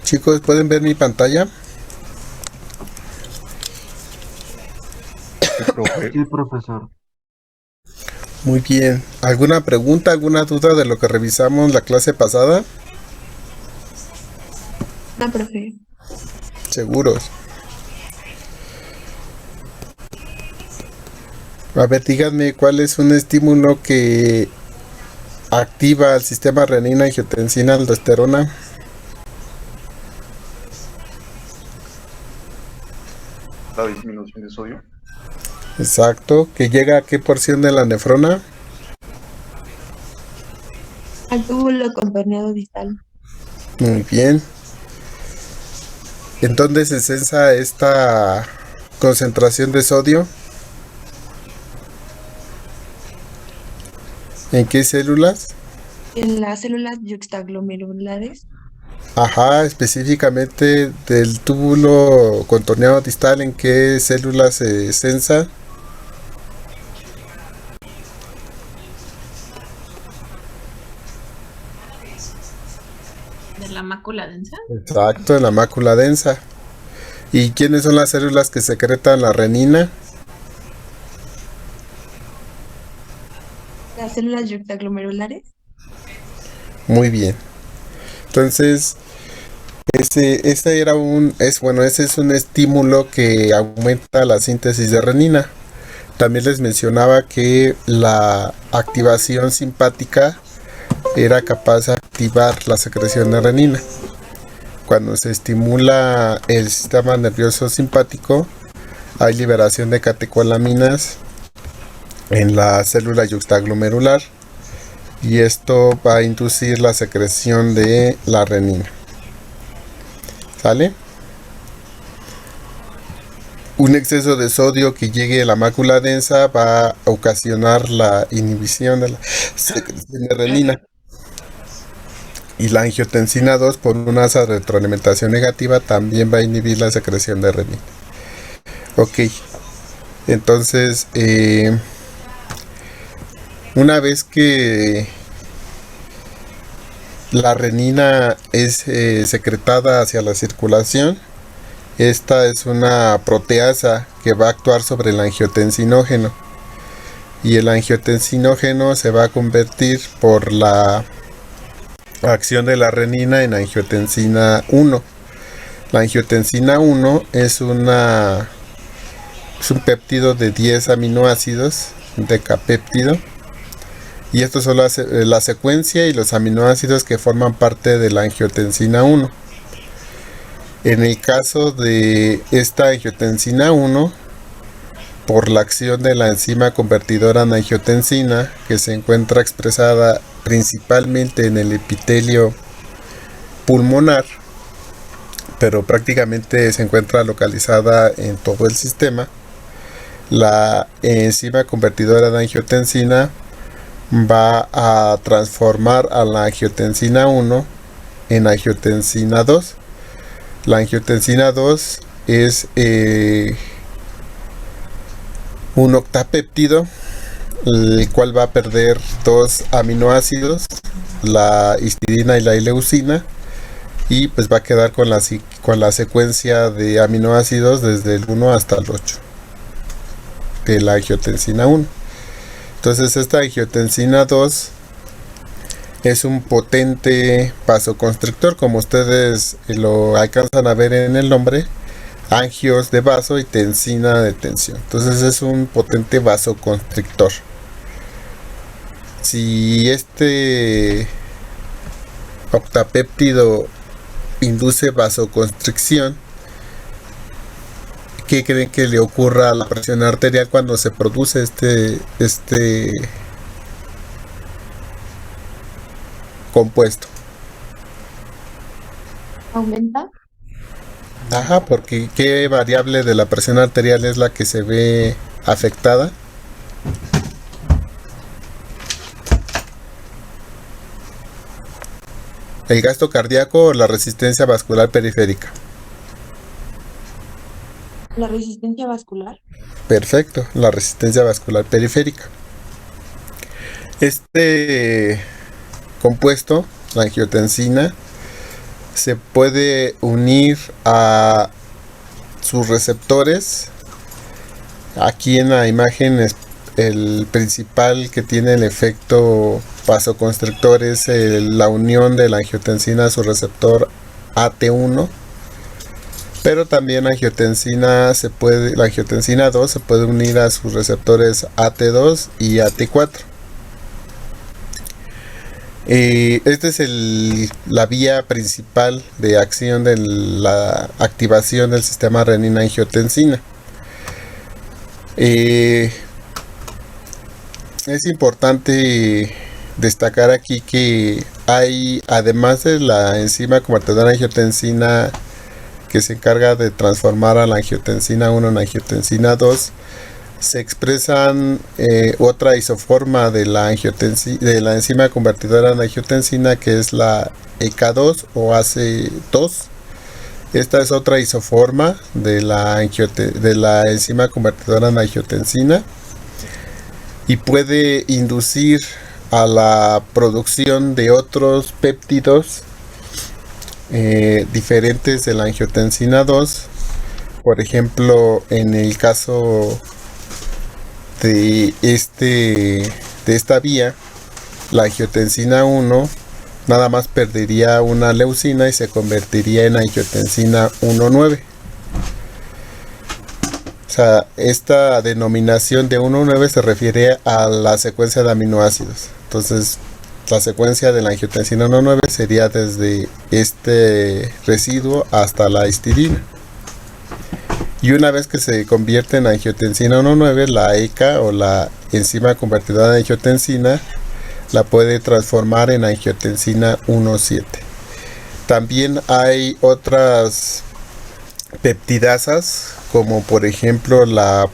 Chicos, ¿pueden ver mi pantalla? Sí, profe. Sí, profesor. Muy bien. ¿Alguna pregunta, alguna duda de lo que revisamos la clase pasada? No, profe. Seguros. A ver, díganme cuál es un estímulo que activa el sistema renina, angiotensina, aldosterona. La disminución de sodio. Exacto. ¿Que llega a qué porción de la nefrona? Al túbulo contorneado distal. Muy bien. ¿En dónde se sensa esta concentración de sodio? ¿En qué células? En las células yuxtaglomerulares. Ajá, específicamente del túbulo contorneado distal, ¿en qué células se sensa? ¿De la mácula densa? Exacto, en la mácula densa. ¿Y quiénes son las células que secretan la renina? Las células yuxtaglomerulares. Muy bien. Entonces, ese es un estímulo que aumenta la síntesis de renina. También les mencionaba que la activación simpática era capaz de activar la secreción de renina. Cuando se estimula el sistema nervioso simpático, hay liberación de catecolaminas en la célula yuxtaglomerular y esto va a inducir la secreción de la renina. ¿Sale? Un exceso de sodio que llegue a la mácula densa va a ocasionar la inhibición de la secreción de renina. Y la angiotensina 2 por una asa de retroalimentación negativa también va a inhibir la secreción de renina. Ok, entonces una vez que la renina es secretada hacia la circulación, esta es una proteasa que va a actuar sobre el angiotensinógeno y el angiotensinógeno se va a convertir por la acción de la renina en angiotensina 1. La angiotensina 1 es un péptido de 10 aminoácidos, decapéptido, y estos son la secuencia y los aminoácidos que forman parte de la angiotensina 1. En el caso de esta angiotensina 1, por la acción de la enzima convertidora en angiotensina, que se encuentra expresada principalmente en el epitelio pulmonar, pero prácticamente se encuentra localizada en todo el sistema, la enzima convertidora de angiotensina va a transformar a la angiotensina 1 en angiotensina 2. La angiotensina 2 es un octapéptido, el cual va a perder dos aminoácidos, la histidina y la leucina, y pues va a quedar con la secuencia de aminoácidos desde el 1 hasta el 8 de la angiotensina 1. Entonces esta angiotensina 2 es un potente vasoconstrictor, como ustedes lo alcanzan a ver en el nombre, angios de vaso y tensina de tensión. Entonces es un potente vasoconstrictor. Si este octapéptido induce vasoconstricción, ¿qué creen que le ocurra a la presión arterial cuando se produce este compuesto? Aumenta. Ajá, porque ¿qué variable de la presión arterial es la que se ve afectada? ¿El gasto cardíaco o la resistencia vascular periférica? La resistencia vascular. Perfecto, la resistencia vascular periférica. Este compuesto, la angiotensina, se puede unir a sus receptores. Aquí en la imagen es el principal que tiene el efecto vasoconstrictor es la unión de la angiotensina a su receptor AT1, pero también la angiotensina la 2 se puede unir a sus receptores AT2 y AT4. Esta es la vía principal de acción de la activación del sistema renina-angiotensina. Es importante destacar aquí que hay, además de la enzima convertidora de angiotensina que se encarga de transformar a la angiotensina 1 en angiotensina 2, se expresan otra isoforma de la enzima convertidora de angiotensina, que es la EK2 o AC2. Esta es otra isoforma de la enzima convertidora de angiotensina y puede inducir a la producción de otros péptidos diferentes de la angiotensina 2. Por ejemplo, en el caso de esta vía, la angiotensina 1 nada más perdería una leucina y se convertiría en angiotensina 1,9. O sea, esta denominación de 1,9 se refiere a la secuencia de aminoácidos. Entonces, la secuencia de la angiotensina 1,9 sería desde este residuo hasta la histidina. Y una vez que se convierte en angiotensina 1,9, la ECA o la enzima convertidora de angiotensina la puede transformar en angiotensina 1,7. También hay otras peptidasas, como por ejemplo la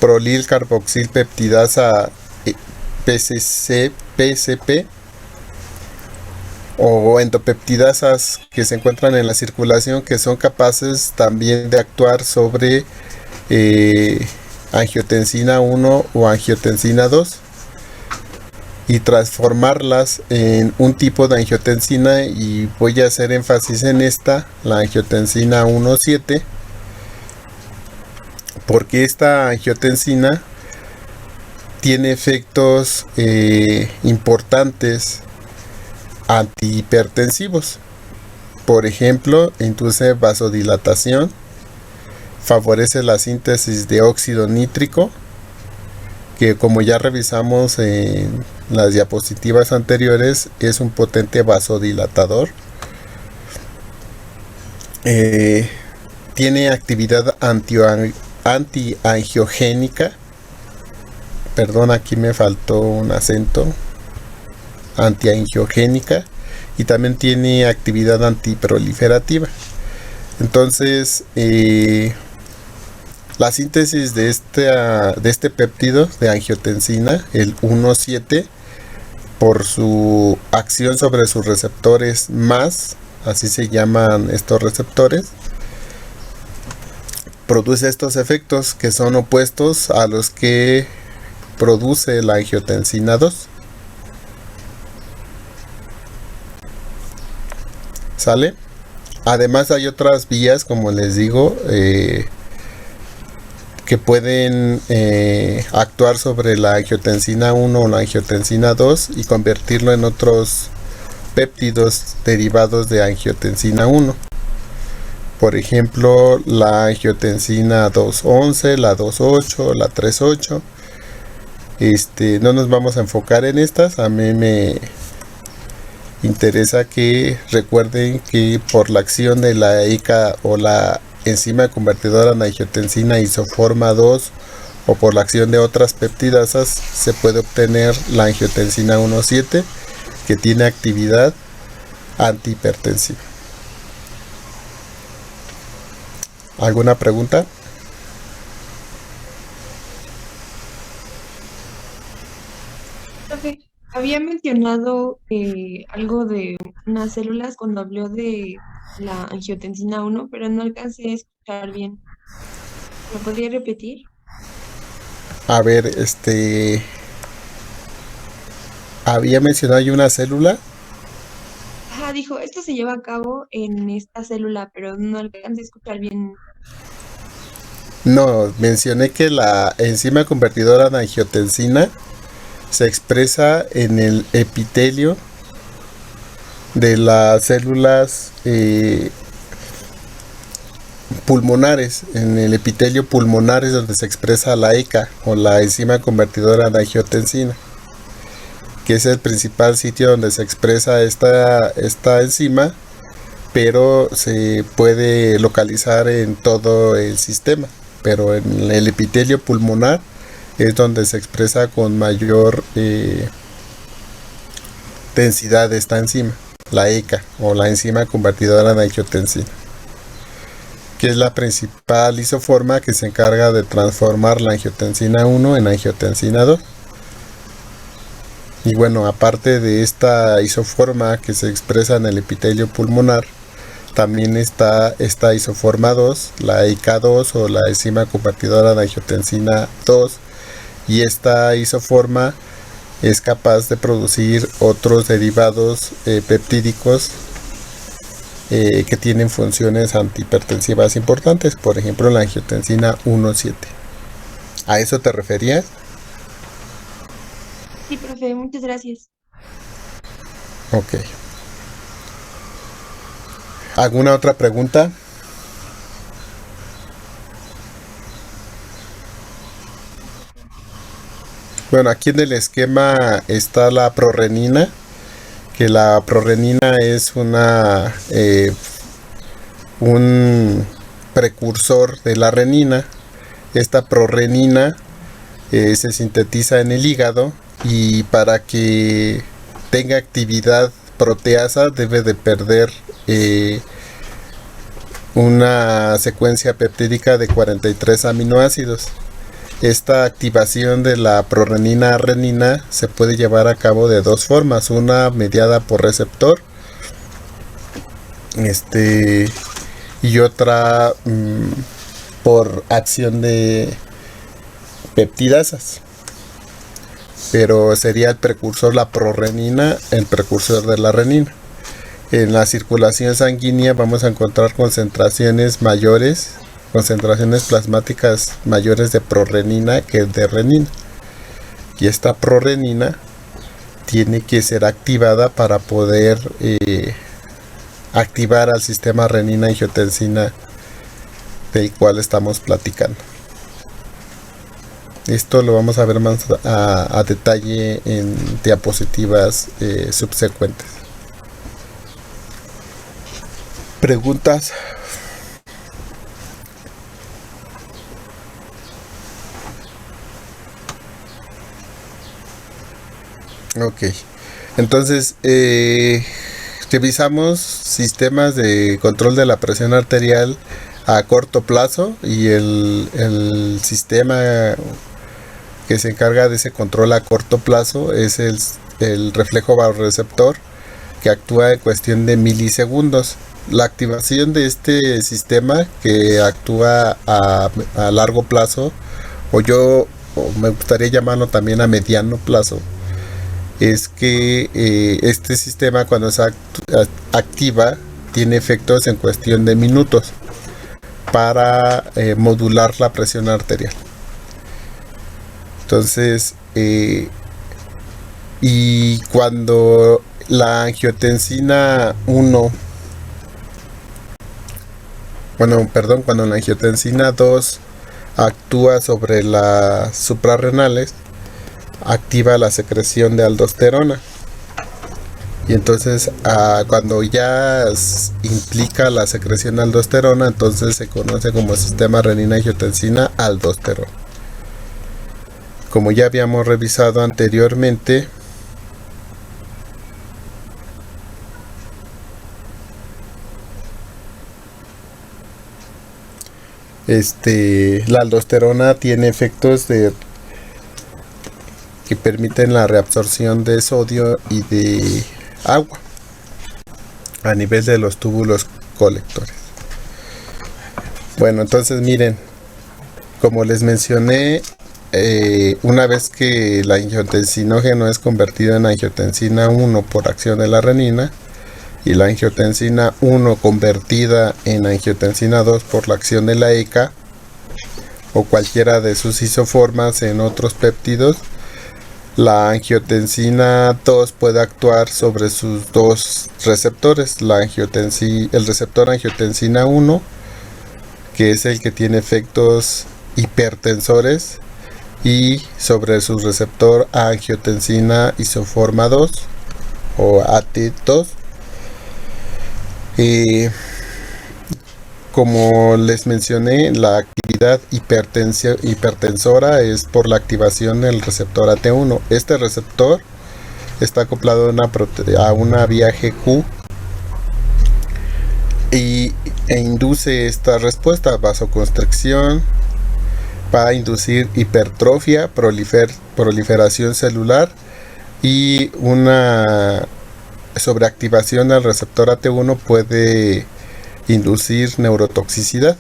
prolil carboxil peptidasa PCP, o endopeptidasas que se encuentran en la circulación, que son capaces también de actuar sobre angiotensina 1 o angiotensina 2 y transformarlas en un tipo de angiotensina, y voy a hacer énfasis en esta, la angiotensina 1,7, porque esta angiotensina tiene efectos importantes antihipertensivos. Por ejemplo, induce vasodilatación, favorece la síntesis de óxido nítrico, que como ya revisamos en las diapositivas anteriores, es un potente vasodilatador. Tiene actividad antiangiogénica. Perdón, aquí me faltó un acento. Antiangiogénica, y también tiene actividad antiproliferativa. Entonces, la síntesis de este péptido de angiotensina, el 1,7, por su acción sobre sus receptores MAS, así se llaman estos receptores, produce estos efectos que son opuestos a los que produce la angiotensina 2. ¿Sale? Además hay otras vías, como les digo, que pueden actuar sobre la angiotensina 1 o la angiotensina 2 y convertirlo en otros péptidos derivados de angiotensina 1. Por ejemplo, la angiotensina 2,11, la 2,8, la 3,8. No nos vamos a enfocar en estas. A mí me interesa que recuerden que por la acción de la ECA o la enzima convertidora de angiotensina isoforma 2, o por la acción de otras peptidasas, se puede obtener la angiotensina 1,7, que tiene actividad antihipertensiva. ¿Alguna pregunta? Profe, había mencionado algo de unas células cuando habló de la angiotensina 1, pero no alcancé a escuchar bien. ¿Lo podría repetir? A ver, había mencionado yo una célula. Ajá, dijo, esto se lleva a cabo en esta célula, pero no alcancé a escuchar bien. No, mencioné que la enzima convertidora de angiotensina se expresa en el epitelio de las células pulmonares. En el epitelio pulmonar es donde se expresa la ECA o la enzima convertidora de angiotensina, que es el principal sitio donde se expresa esta enzima, pero se puede localizar en todo el sistema. Pero en el epitelio pulmonar es donde se expresa con mayor densidad de esta enzima, la ECA o la enzima convertidora de angiotensina, que es la principal isoforma que se encarga de transformar la angiotensina 1 en angiotensina 2. Y bueno, aparte de esta isoforma que se expresa en el epitelio pulmonar, también está esta isoforma 2, la ECA2 o la enzima convertidora de angiotensina 2, y esta isoforma es capaz de producir otros derivados peptídicos que tienen funciones antihipertensivas importantes, por ejemplo la angiotensina 1,7. ¿A eso te referías? Sí, profe, muchas gracias. Ok. ¿Alguna otra pregunta? Bueno, aquí en el esquema está la prorrenina, que la prorrenina es un precursor de la renina. Esta prorrenina se sintetiza en el hígado, y para que tenga actividad proteasa debe de perder una secuencia peptídica de 43 aminoácidos. Esta activación de la prorrenina a renina se puede llevar a cabo de dos formas: una mediada por receptor y otra por acción de peptidasas, pero sería el precursor, la prorrenina, el precursor de la renina. En la circulación sanguínea vamos a encontrar concentraciones mayores, concentraciones plasmáticas mayores de prorrenina que de renina, y esta prorrenina tiene que ser activada para poder activar al sistema renina-angiotensina del cual estamos platicando. Esto lo vamos a ver más a detalle en diapositivas subsecuentes. ¿Preguntas? Ok, entonces revisamos sistemas de control de la presión arterial a corto plazo, y el sistema que se encarga de ese control a corto plazo es el reflejo baroreceptor, que actúa en cuestión de milisegundos. La activación de este sistema, que actúa a largo plazo, o me gustaría llamarlo también a mediano plazo, es que este sistema, cuando se activa, tiene efectos en cuestión de minutos para modular la presión arterial. Entonces, y cuando la angiotensina 1, cuando la angiotensina 2 actúa sobre las suprarrenales, activa la secreción de aldosterona, y entonces cuando ya implica la secreción de aldosterona, entonces se conoce como sistema renina-angiotensina-aldosterona. Como ya habíamos revisado anteriormente, la aldosterona tiene efectos que permiten la reabsorción de sodio y de agua a nivel de los túbulos colectores. Bueno, entonces miren, como les mencioné, una vez que la angiotensinógeno es convertido en angiotensina 1 por acción de la renina, y la angiotensina 1 convertida en angiotensina 2 por la acción de la ECA o cualquiera de sus isoformas en otros péptidos, la angiotensina 2 puede actuar sobre sus dos receptores, el receptor angiotensina 1, que es el que tiene efectos hipertensores, y sobre su receptor angiotensina isoforma 2 o AT2. Como les mencioné, la actividad hipertensora es por la activación del receptor AT1. Este receptor está acoplado a una vía GQ e induce esta respuesta: vasoconstricción, va a inducir hipertrofia, proliferación celular y una sobreactivación del receptor AT1 puede inducir neurotoxicidad.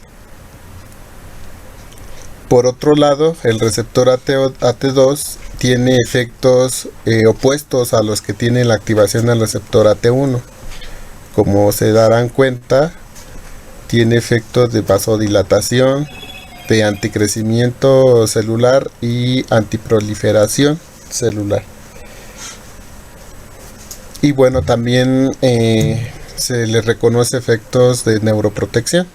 Por otro lado, el receptor AT2 tiene efectos opuestos a los que tiene la activación del receptor AT1. Como se darán cuenta, tiene efectos de vasodilatación, de anticrecimiento celular y antiproliferación celular. Y bueno, también se le reconoce efectos de neuroprotección.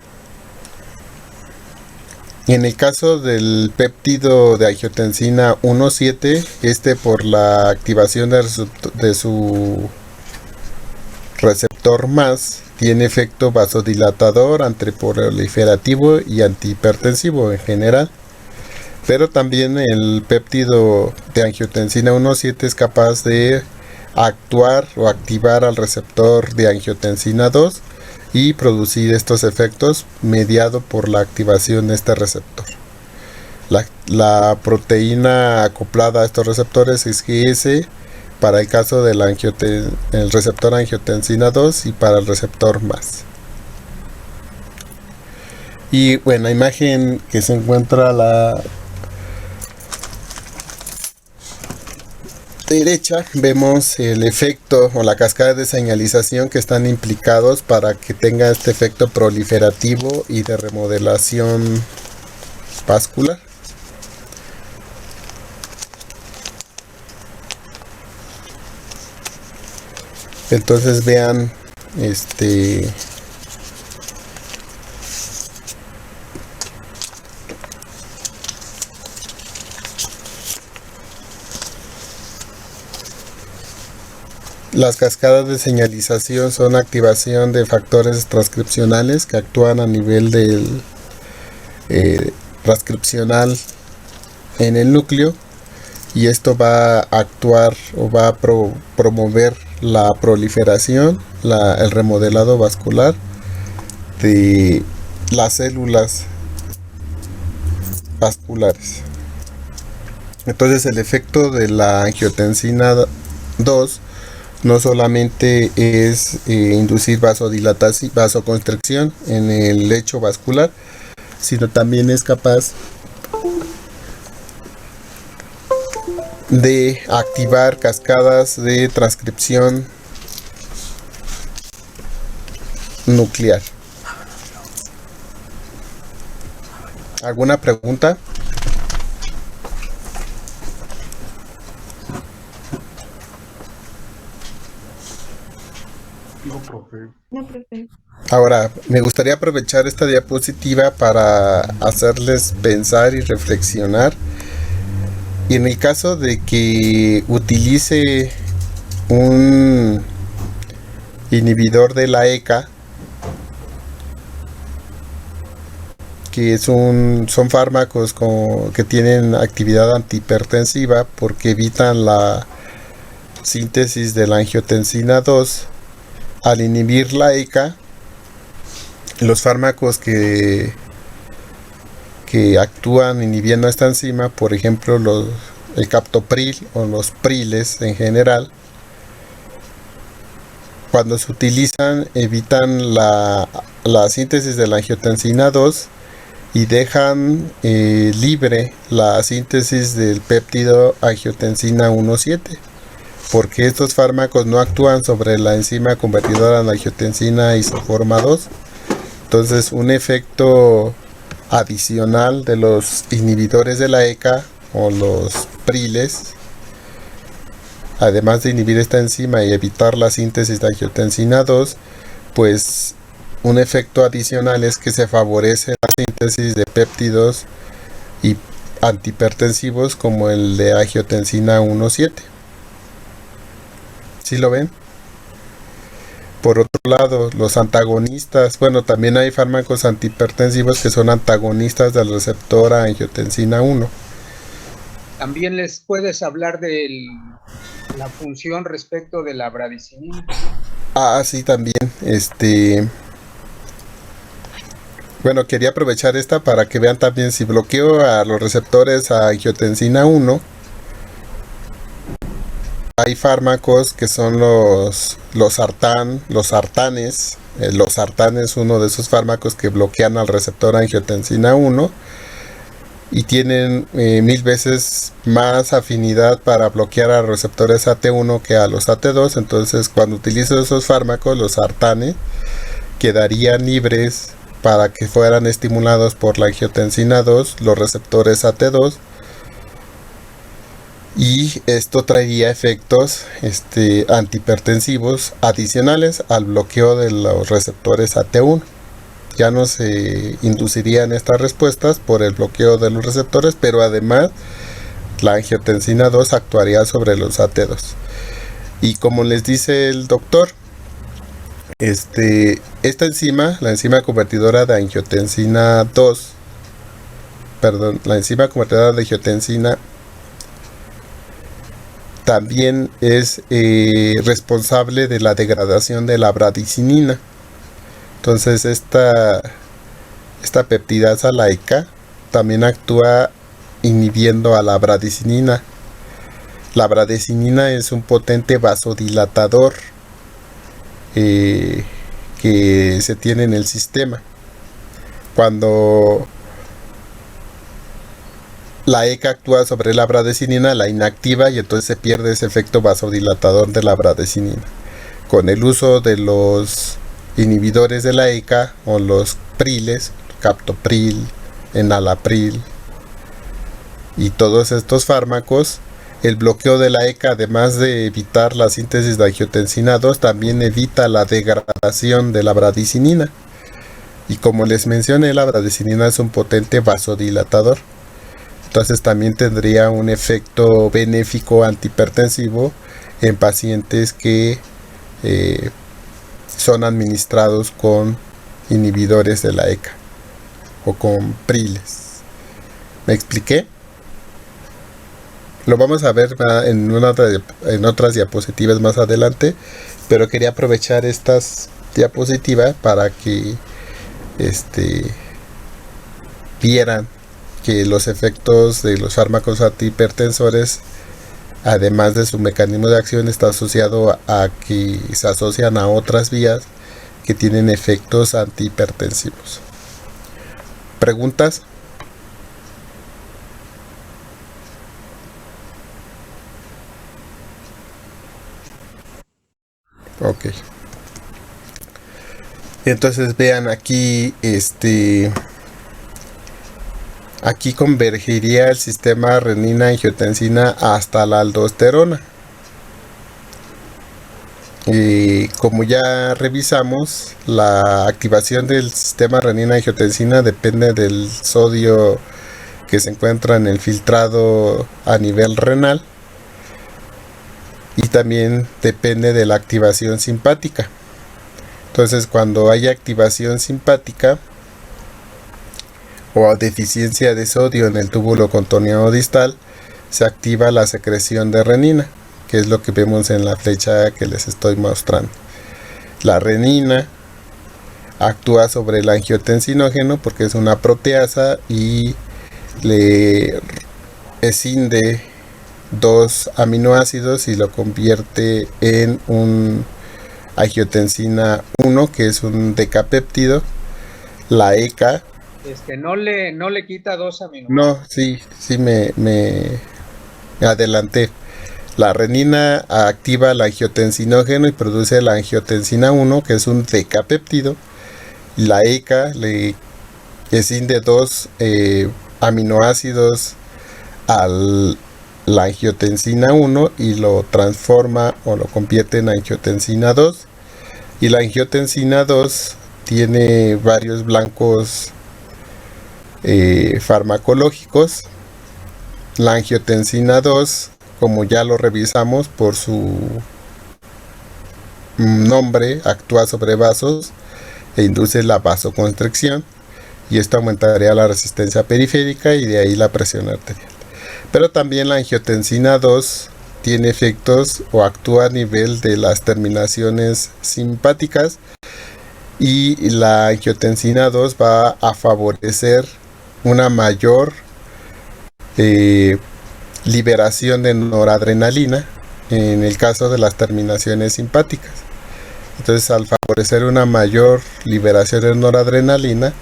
En el caso del péptido de angiotensina 1,7, por la activación de su receptor más, tiene efecto vasodilatador, antiproliferativo y antihipertensivo en general. Pero también el péptido de angiotensina 1,7 es capaz de actuar o activar al receptor de angiotensina 2 y producir estos efectos mediado por la activación de este receptor. La proteína acoplada a estos receptores es GS para el caso del el receptor angiotensina 2 y para el receptor más. Y bueno, la imagen que se encuentra a la derecha, vemos el efecto o la cascada de señalización que están implicados para que tenga este efecto proliferativo y de remodelación vascular. Entonces vean las cascadas de señalización son activación de factores transcripcionales que actúan a nivel del transcripcional en el núcleo, y esto va a actuar o va a promover la proliferación, el remodelado vascular de las células vasculares. Entonces el efecto de la angiotensina 2 no solamente es inducir vasodilatación, vasoconstricción en el lecho vascular, sino también es capaz de activar cascadas de transcripción nuclear. ¿Alguna pregunta? No, profe. No, profe. Ahora, me gustaría aprovechar esta diapositiva para hacerles pensar y reflexionar. Y en el caso de que utilice un inhibidor de la ECA, que son fármacos que tienen actividad antihipertensiva porque evitan la síntesis de la angiotensina 2, al inhibir la ECA, los fármacos que actúan inhibiendo esta enzima, por ejemplo el captopril o los priles en general, cuando se utilizan evitan la síntesis de la angiotensina 2 y dejan libre la síntesis del péptido angiotensina 1,7. porque estos fármacos no actúan sobre la enzima convertidora de angiotensina isoforma 2. Entonces, un efecto adicional de los inhibidores de la ECA o los priles, además de inhibir esta enzima y evitar la síntesis de angiotensina 2, pues un efecto adicional es que se favorece la síntesis de péptidos y antihipertensivos como el de angiotensina 1,7. ¿Sí lo ven? Por otro lado, los antagonistas, bueno, también hay fármacos antihipertensivos que son antagonistas del receptor a angiotensina 1. También les puedes hablar de la función respecto de la bradicinina. Sí, también. Bueno, quería aprovechar esta para que vean también si bloqueo a los receptores a angiotensina 1. Hay fármacos que son los sartanes. Los sartán es uno de esos fármacos que bloquean al receptor angiotensina 1 y tienen 1000 veces más afinidad para bloquear a receptores AT1 que a los AT2. Entonces, cuando utilizo esos fármacos, los sartanes quedarían libres para que fueran estimulados por la angiotensina 2, los receptores AT2. Y esto traería efectos antihipertensivos adicionales al bloqueo de los receptores AT1. Ya no se inducirían estas respuestas por el bloqueo de los receptores, pero además la angiotensina 2 actuaría sobre los AT2. Y como les dice el doctor, esta enzima, la enzima convertidora de angiotensina 2, perdón, la enzima convertidora de angiotensina también es responsable de la degradación de la bradicinina. Entonces esta peptidasa laica también actúa inhibiendo a la bradicinina. La bradicinina es un potente vasodilatador que se tiene en el sistema. Cuando la ECA actúa sobre la bradicinina, la inactiva y entonces se pierde ese efecto vasodilatador de la bradicinina. Con el uso de los inhibidores de la ECA o los priles, captopril, enalapril y todos estos fármacos, el bloqueo de la ECA, además de evitar la síntesis de angiotensina 2, también evita la degradación de la bradicinina. Y como les mencioné, la bradicinina es un potente vasodilatador. Entonces también tendría un efecto benéfico antihipertensivo en pacientes que son administrados con inhibidores de la ECA o con priles. ¿Me expliqué? Lo vamos a ver en otras diapositivas más adelante, pero quería aprovechar estas diapositivas para que vieran que los efectos de los fármacos antihipertensores, además de su mecanismo de acción, está asociado a que se asocian a otras vías que tienen efectos antihipertensivos. ¿Preguntas? Ok. Entonces vean aquí, aquí convergiría el sistema renina-angiotensina hasta la aldosterona. Y como ya revisamos, la activación del sistema renina-angiotensina depende del sodio que se encuentra en el filtrado a nivel renal y también depende de la activación simpática. Entonces, cuando hay activación simpática o deficiencia de sodio en el túbulo contorneado distal, se activa la secreción de renina, que es lo que vemos en la flecha que les estoy mostrando. La renina actúa sobre el angiotensinógeno porque es una proteasa y le escinde dos aminoácidos y lo convierte en un angiotensina 1, que es un decapéptido. La ECA no le quita dos aminoácidos. No, sí me adelanté. La renina activa el angiotensinógeno y produce la angiotensina 1, que es un decapéptido. La ECA le escinde 2 aminoácidos a la angiotensina 1 y lo transforma o lo convierte en angiotensina 2. Y la angiotensina 2 tiene varios blancos farmacológicos. La angiotensina 2, como ya lo revisamos por su nombre, actúa sobre vasos e induce la vasoconstricción, y esto aumentaría la resistencia periférica y de ahí la presión arterial. Pero también la angiotensina 2 tiene efectos o actúa a nivel de las terminaciones simpáticas, y la angiotensina 2 va a favorecer una mayor liberación de noradrenalina en el caso de las terminaciones simpáticas. Entonces, al favorecer una mayor liberación de noradrenalina,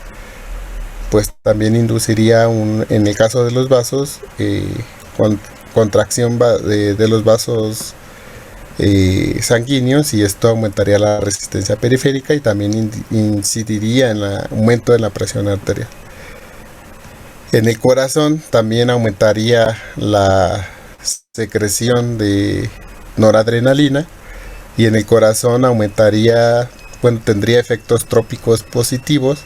pues también induciría en el caso de los vasos, contracción de los vasos sanguíneos, y esto aumentaría la resistencia periférica y también incidiría en el aumento de la presión arterial. En el corazón también aumentaría la secreción de noradrenalina, y en el corazón tendría efectos trópicos positivos,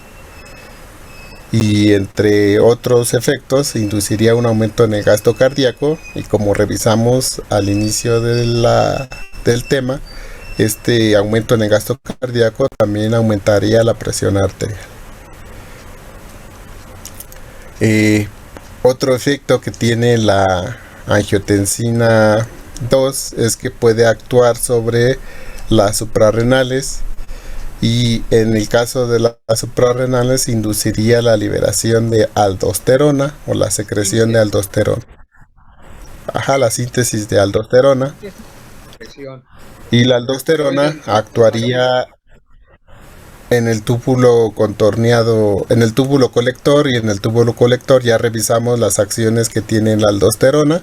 y entre otros efectos induciría un aumento en el gasto cardíaco, y como revisamos al inicio del tema, este aumento en el gasto cardíaco también aumentaría la presión arterial. Otro efecto que tiene la angiotensina 2 es que puede actuar sobre las suprarrenales, y en el caso de las suprarrenales induciría la liberación de aldosterona o la secreción de aldosterona. La síntesis de aldosterona. Y la aldosterona actuaría en el túbulo contorneado, en el túbulo colector, y en el túbulo colector ya revisamos las acciones que tiene la aldosterona,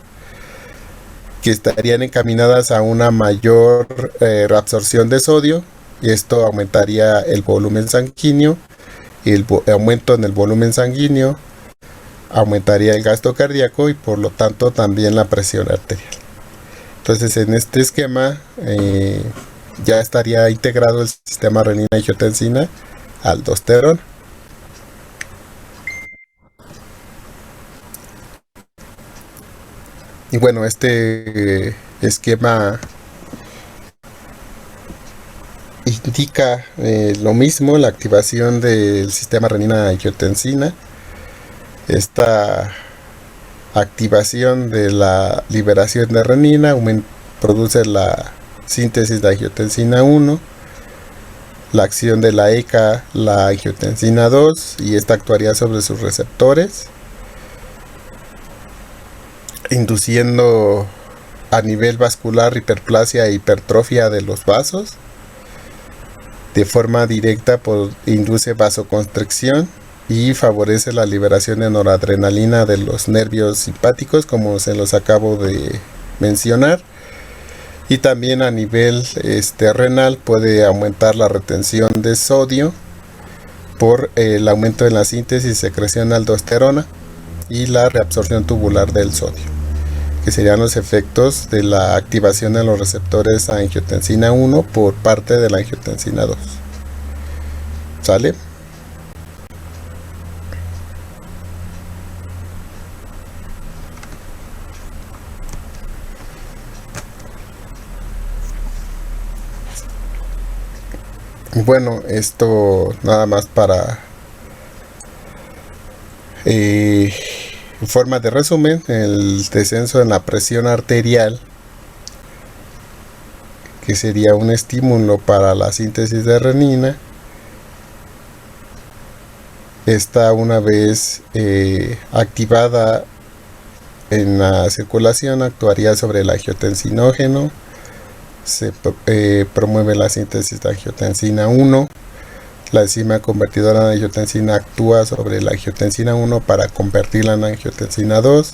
que estarían encaminadas a una mayor reabsorción de sodio, y esto aumentaría el volumen sanguíneo, y el aumento en el volumen sanguíneo aumentaría el gasto cardíaco y por lo tanto también la presión arterial. Entonces, en este esquema ya estaría integrado el sistema renina-angiotensina aldosterona. Y bueno, este esquema indica lo mismo, la activación del sistema renina-angiotensina. Esta activación de la liberación de renina produce la síntesis de angiotensina 1, la acción de la ECA, la angiotensina 2, y esta actuaría sobre sus receptores, induciendo a nivel vascular hiperplasia e hipertrofia de los vasos. De forma directa induce vasoconstricción y favorece la liberación de noradrenalina de los nervios simpáticos, como se los acabo de mencionar. Y también a nivel renal puede aumentar la retención de sodio por el aumento en la síntesis y secreción de aldosterona y la reabsorción tubular del sodio, que serían los efectos de la activación de los receptores a angiotensina 1 por parte de la angiotensina 2. ¿Sale? Bueno, esto nada más para en forma de resumen, el descenso en la presión arterial, que sería un estímulo para la síntesis de renina. Esta, una vez activada en la circulación, actuaría sobre el angiotensinógeno. Se promueve la síntesis de angiotensina 1. La enzima convertidora de angiotensina actúa sobre la angiotensina 1 para convertirla en angiotensina 2.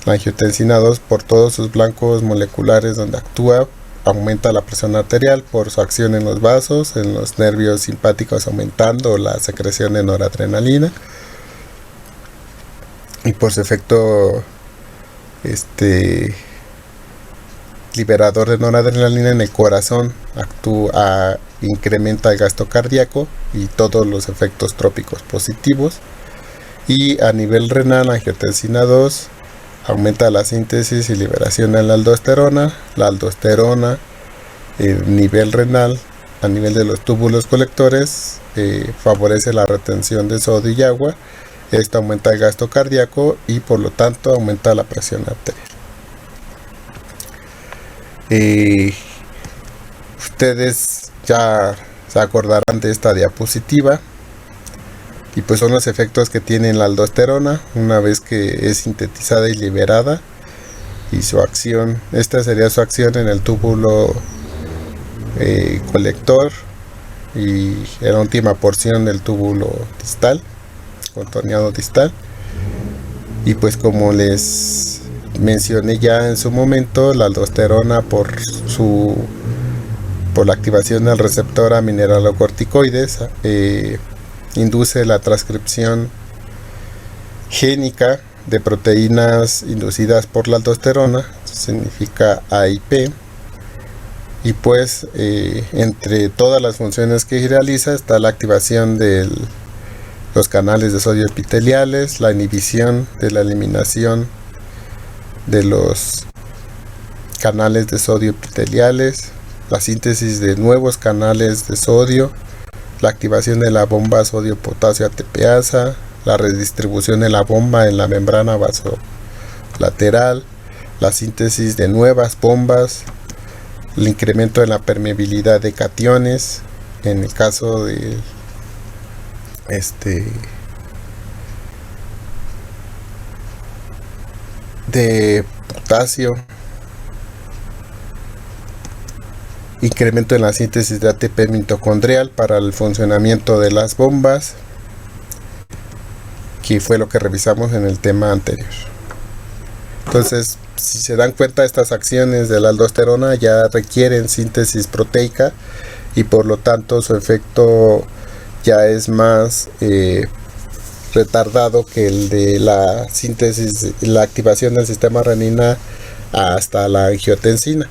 La angiotensina 2, por todos sus blancos moleculares donde actúa, aumenta la presión arterial por su acción en los vasos, en los nervios simpáticos, aumentando la secreción de noradrenalina, y por su efecto liberador de noradrenalina en el corazón incrementa el gasto cardíaco y todos los efectos trópicos positivos. Y a nivel renal, angiotensina 2 aumenta la síntesis y liberación de la aldosterona. La aldosterona, el nivel renal, a nivel de los túbulos colectores, favorece la retención de sodio y agua. Esto aumenta el gasto cardíaco y por lo tanto aumenta la presión arterial. Ustedes ya se acordarán de esta diapositiva, y pues son los efectos que tiene la aldosterona una vez que es sintetizada y liberada, y su acción, esta sería su acción en el túbulo colector y en la última porción del túbulo distal, contorneado distal. Y pues como les mencioné ya en su momento, la aldosterona por la activación del receptor a mineralocorticoides induce la transcripción génica de proteínas inducidas por la aldosterona, significa AIP, y pues entre todas las funciones que realiza está la activación de los canales de sodio epiteliales, la inhibición de la eliminación de los canales de sodio epiteliales, la síntesis de nuevos canales de sodio, la activación de la bomba sodio-potasio ATPasa, la redistribución de la bomba en la membrana vasolateral, la síntesis de nuevas bombas, el incremento en la permeabilidad de cationes, en el caso de potasio, incremento en la síntesis de ATP mitocondrial para el funcionamiento de las bombas, que fue lo que revisamos en el tema anterior. Entonces, si se dan cuenta, estas acciones de la aldosterona ya requieren síntesis proteica y por lo tanto su efecto ya es más retardado que el de la síntesis y la activación del sistema renina hasta la angiotensina.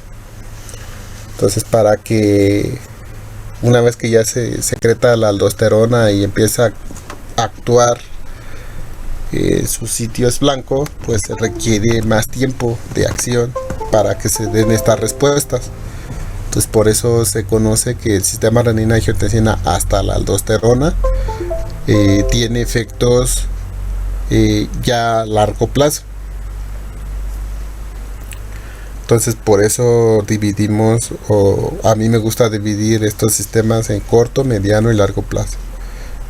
Entonces, para que una vez que ya se secreta la aldosterona y empieza a actuar su sitio es blanco, pues se requiere más tiempo de acción para que se den estas respuestas. Entonces, por eso se conoce que el sistema renina-angiotensina hasta la aldosterona tiene efectos ya a largo plazo. Entonces, por eso dividimos, o a mí me gusta dividir estos sistemas en corto, mediano y largo plazo.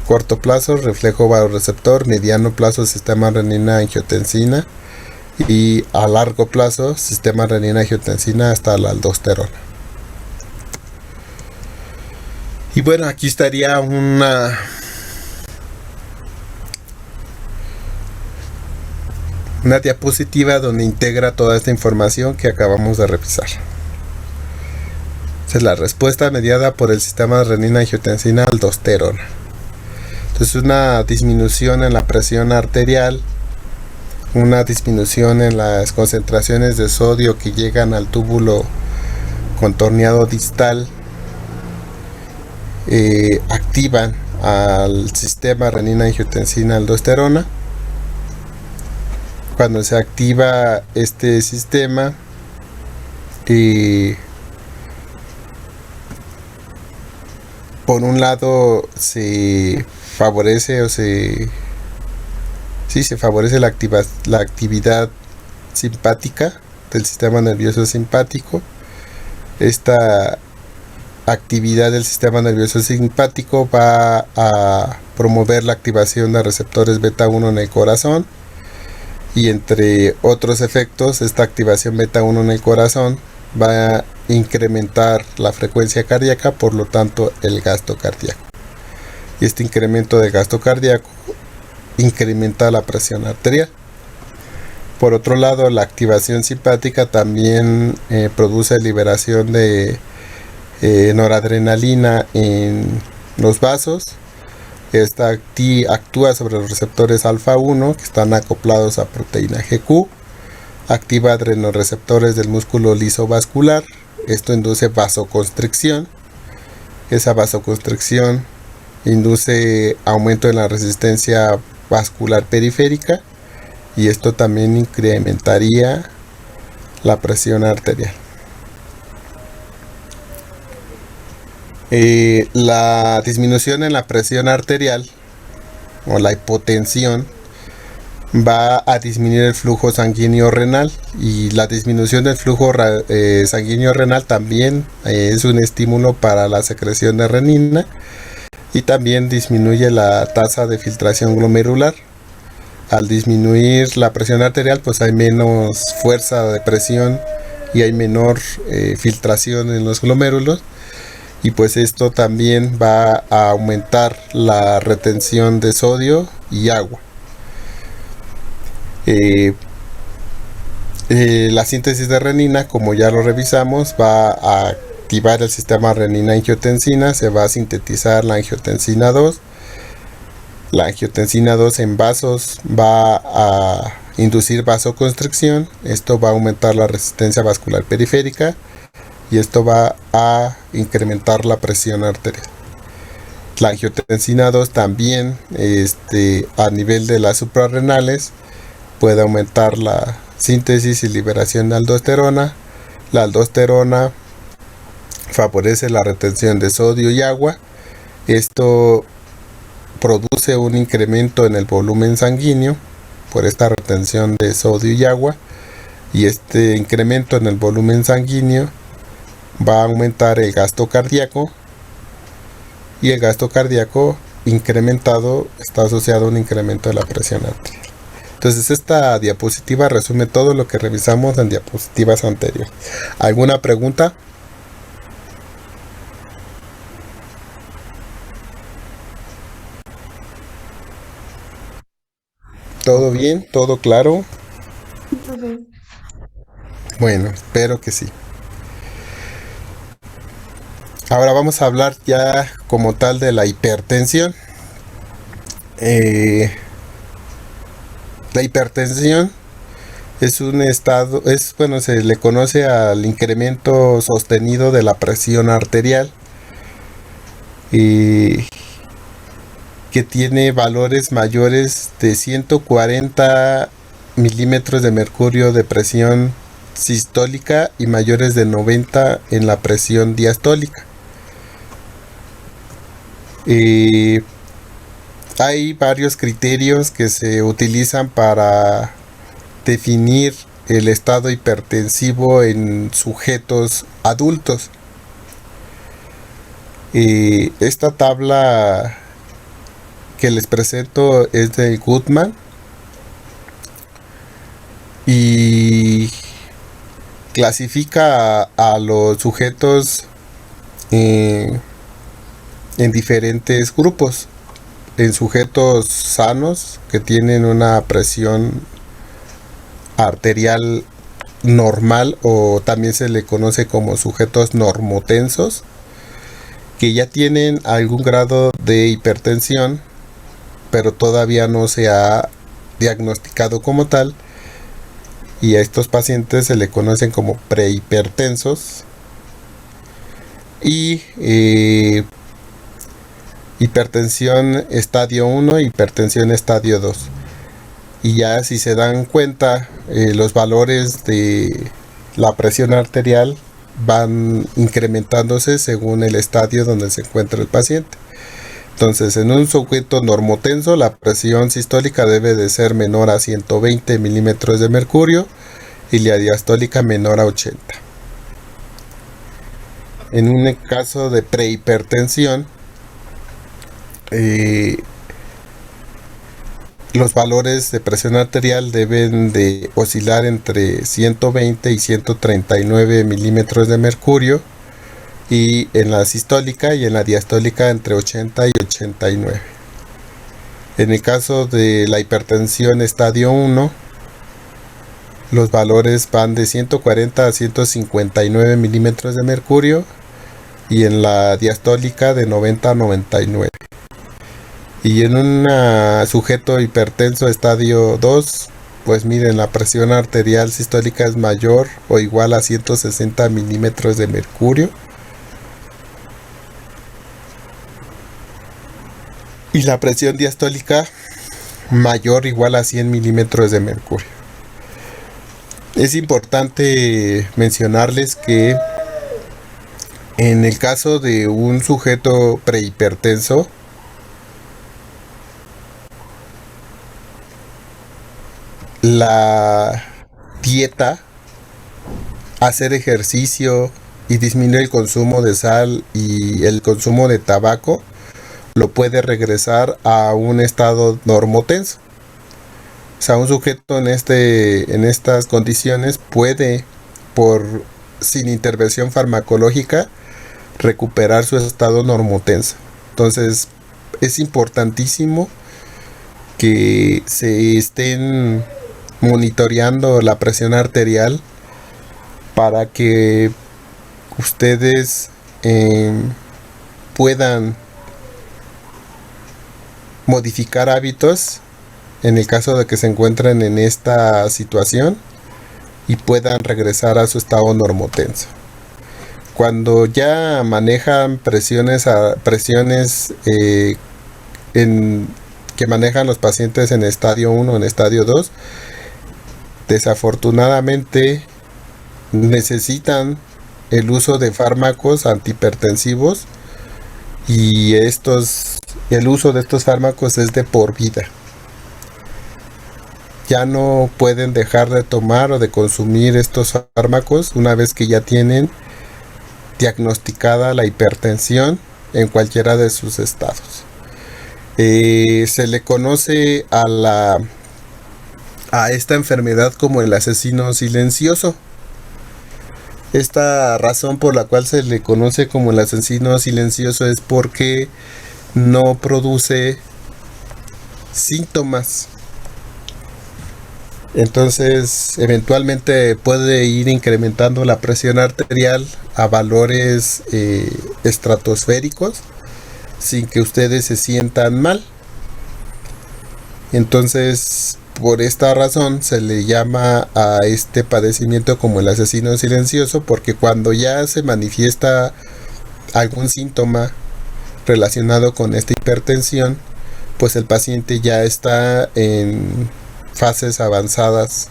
Corto plazo, reflejo vasoreceptor; mediano plazo, sistema renina-angiotensina; y a largo plazo, sistema renina-angiotensina hasta la aldosterona. Y bueno, aquí estaría una diapositiva donde integra toda esta información que acabamos de revisar. Esa es la respuesta mediada por el sistema renina-angiotensina-aldosterona. Entonces, una disminución en la presión arterial, una disminución en las concentraciones de sodio que llegan al túbulo contorneado distal, activan al sistema renina-angiotensina-aldosterona. Cuando se activa este sistema, por un lado se favorece se favorece la actividad simpática del sistema nervioso simpático. Esta actividad del sistema nervioso simpático va a promover la activación de receptores beta 1 en el corazón, y entre otros efectos, esta activación beta 1 en el corazón va a incrementar la frecuencia cardíaca, por lo tanto el gasto cardíaco, y este incremento de gasto cardíaco incrementa la presión arterial. Por otro lado, la activación simpática también produce liberación de noradrenalina en los vasos. Esta actúa sobre los receptores alfa 1 que están acoplados a proteína GQ. Activa adrenoreceptores del músculo liso vascular. Esto induce vasoconstricción. Esa vasoconstricción induce aumento en la resistencia vascular periférica y esto también incrementaría la presión arterial. La disminución en la presión arterial o la hipotensión va a disminuir el flujo sanguíneo renal, y la disminución del flujo sanguíneo renal también es un estímulo para la secreción de renina, y también disminuye la tasa de filtración glomerular. Al disminuir la presión arterial, pues hay menos fuerza de presión y hay menor filtración en los glomérulos, y pues esto también va a aumentar la retención de sodio y agua. La síntesis de renina, como ya lo revisamos, va a activar el sistema renina-angiotensina. Se va a sintetizar la angiotensina 2. La angiotensina 2 en vasos va a inducir vasoconstricción. Esto va a aumentar la resistencia vascular periférica y esto va a incrementar la presión arterial. La angiotensina 2 también a nivel de las suprarrenales puede aumentar la síntesis y liberación de aldosterona. La aldosterona favorece la retención de sodio y agua. Esto produce un incremento en el volumen sanguíneo por esta retención de sodio y agua, y este incremento en el volumen sanguíneo va a aumentar el gasto cardíaco, y el gasto cardíaco incrementado está asociado a un incremento de la presión arterial. Entonces esta diapositiva resume todo lo que revisamos en diapositivas anteriores. ¿Alguna pregunta? ¿Todo bien? ¿Todo claro? Profe. Bueno, espero que sí. Ahora vamos a hablar ya como tal de la hipertensión. La hipertensión es un estado, se le conoce al incremento sostenido de la presión arterial, que tiene valores mayores de 140 milímetros de mercurio de presión sistólica y mayores de 90 en la presión diastólica. Hay varios criterios que se utilizan para definir el estado hipertensivo en sujetos adultos. Esta tabla que les presento es de Goodman y clasifica a los sujetos en diferentes grupos. En sujetos sanos que tienen una presión arterial normal, o también se le conoce como sujetos normotensos, que ya tienen algún grado de hipertensión, pero todavía no se ha diagnosticado como tal, y a estos pacientes se le conocen como prehipertensos. Y hipertensión estadio 1, hipertensión estadio 2. Y ya si se dan cuenta, los valores de la presión arterial van incrementándose según el estadio donde se encuentra el paciente. Entonces, en un sujeto normotenso, la presión sistólica debe de ser menor a 120 milímetros de mercurio y la diastólica menor a 80. En un caso de prehipertensión, los valores de presión arterial deben de oscilar entre 120 y 139 milímetros de mercurio, y en la sistólica y en la diastólica entre 80 y 89. En el caso de la hipertensión estadio 1, los valores van de 140 a 159 milímetros de mercurio y en la diastólica de 90 a 99. Y en un sujeto hipertenso estadio 2, pues miren, la presión arterial sistólica es mayor o igual a 160 milímetros de mercurio. Y la presión diastólica mayor o igual a 100 milímetros de mercurio. Es importante mencionarles que en el caso de un sujeto prehipertenso, la dieta, hacer ejercicio y disminuir el consumo de sal y el consumo de tabaco lo puede regresar a un estado normotenso. O sea, un sujeto en estas condiciones puede, sin intervención farmacológica, recuperar su estado normotenso. Entonces, es importantísimo que se estén monitoreando la presión arterial para que ustedes puedan modificar hábitos en el caso de que se encuentren en esta situación y puedan regresar a su estado normotenso. Cuando ya manejan presiones que manejan los pacientes en estadio 1 o en estadio 2, desafortunadamente necesitan el uso de fármacos antihipertensivos y el uso de estos fármacos es de por vida. Ya no pueden dejar de tomar o de consumir estos fármacos una vez que ya tienen diagnosticada la hipertensión en cualquiera de sus estados. Se le conoce a esta enfermedad como el asesino silencioso. Esta razón por la cual se le conoce como el asesino silencioso es porque no produce síntomas. Entonces, eventualmente puede ir incrementando la presión arterial a valores estratosféricos sin que ustedes se sientan mal. Entonces, por esta razón se le llama a este padecimiento como el asesino silencioso, porque cuando ya se manifiesta algún síntoma relacionado con esta hipertensión, pues el paciente ya está en fases avanzadas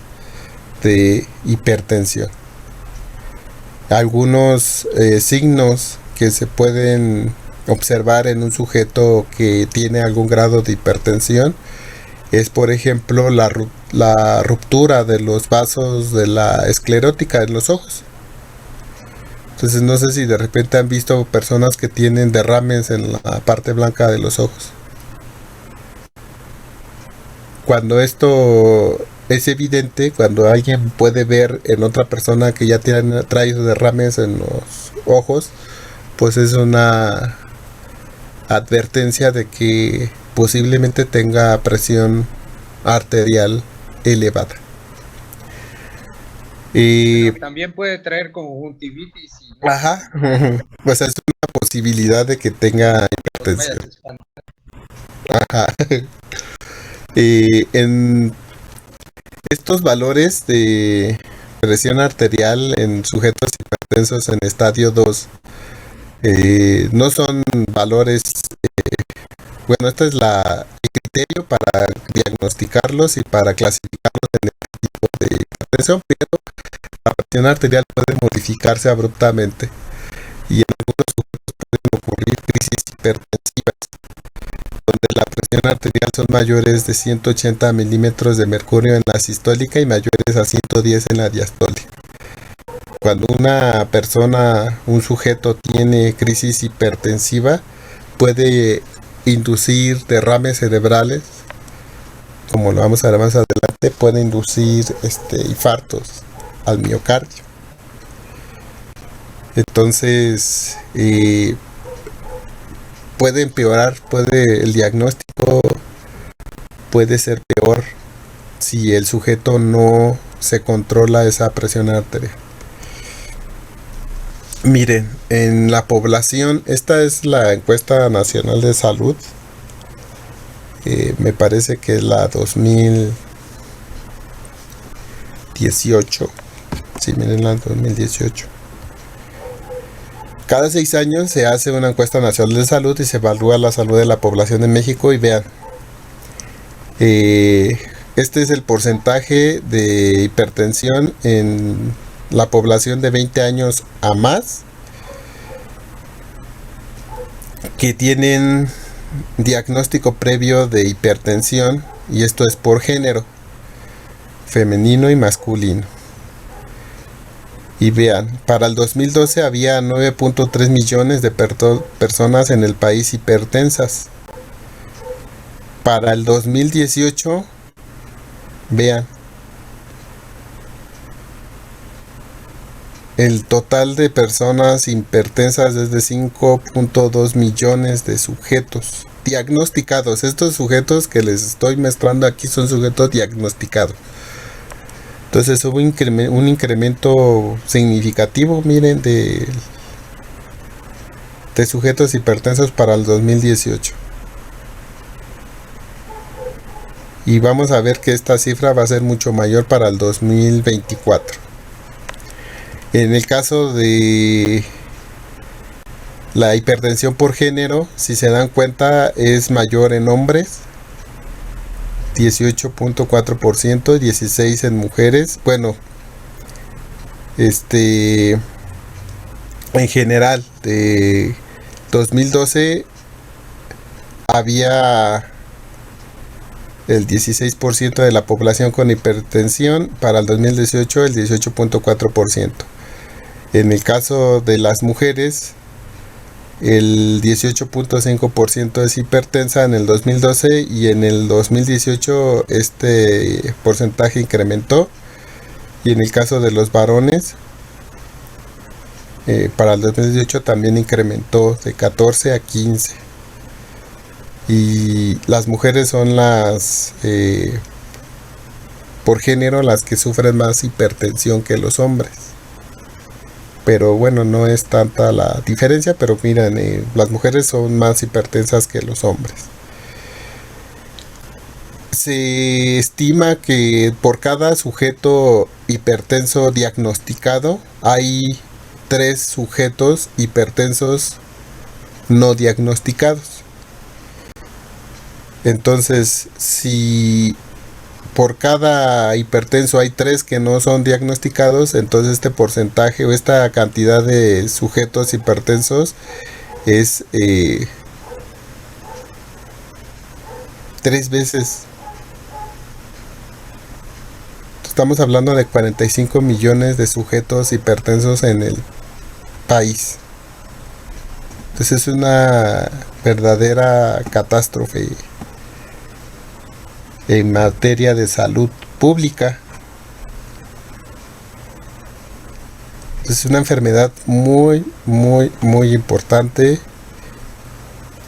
de hipertensión. Algunos signos que se pueden observar en un sujeto que tiene algún grado de hipertensión es, por ejemplo, la ruptura de los vasos de la esclerótica en los ojos. Entonces, no sé si de repente han visto personas que tienen derrames en la parte blanca de los ojos. Cuando esto es evidente, cuando alguien puede ver en otra persona que ya trae derrames en los ojos, pues es una advertencia de que posiblemente tenga presión arterial elevada. También puede traer conjuntivitis. Ajá, pues es una posibilidad de que tenga hipertensión. Ajá. En estos valores de presión arterial en sujetos hipertensos en estadio 2 no son valores, bueno, este es el criterio para diagnosticarlos y para clasificarlos en este tipo de hipertensión, pero la presión arterial puede modificarse abruptamente y en algunos sujetos pueden ocurrir crisis hipertensivas, donde la presión arterial son mayores de 180 milímetros de mercurio en la sistólica y mayores a 110 en la diastólica. Cuando una persona, un sujeto tiene crisis hipertensiva, puede inducir derrames cerebrales, como lo vamos a ver más adelante, puede inducir infartos al miocardio. Entonces, puede empeorar, el diagnóstico puede ser peor si el sujeto no se controla esa presión arterial. Miren, en la población, esta es la encuesta nacional de salud, me parece que es la 2018, sí, miren, la 2018. Cada 6 años se hace una encuesta nacional de salud y se evalúa la salud de la población de México y vean, este es el porcentaje de hipertensión en la población de 20 años a más que tienen diagnóstico previo de hipertensión, y esto es por género, femenino y masculino. Y vean, para el 2012 había 9.3 millones de personas en el país hipertensas. Para el 2018, vean, el total de personas hipertensas es de 5.2 millones de sujetos diagnosticados. Estos sujetos que les estoy mostrando aquí son sujetos diagnosticados. Entonces hubo un incremento significativo, miren, de sujetos hipertensos para el 2018. Y vamos a ver que esta cifra va a ser mucho mayor para el 2024. En el caso de la hipertensión por género, si se dan cuenta, es mayor en hombres, 18.4%, 16% en mujeres. Bueno, en general, de 2012 había el 16% de la población con hipertensión, para el 2018 el 18.4%. En el caso de las mujeres, el 18.5% es hipertensa en el 2012, y en el 2018 este porcentaje incrementó. Y en el caso de los varones, para el 2018 también incrementó de 14 a 15. Y las mujeres son las, por género, las que sufren más hipertensión que los hombres. Pero bueno, no es tanta la diferencia, pero miren, las mujeres son más hipertensas que los hombres. Se estima que por cada sujeto hipertenso diagnosticado hay 3 sujetos hipertensos no diagnosticados. Entonces, si por cada hipertenso hay 3 que no son diagnosticados, entonces este porcentaje o esta cantidad de sujetos hipertensos es 3 veces. Estamos hablando de 45 millones de sujetos hipertensos en el país. Entonces es una verdadera catástrofe en materia de salud pública. Es una enfermedad muy importante,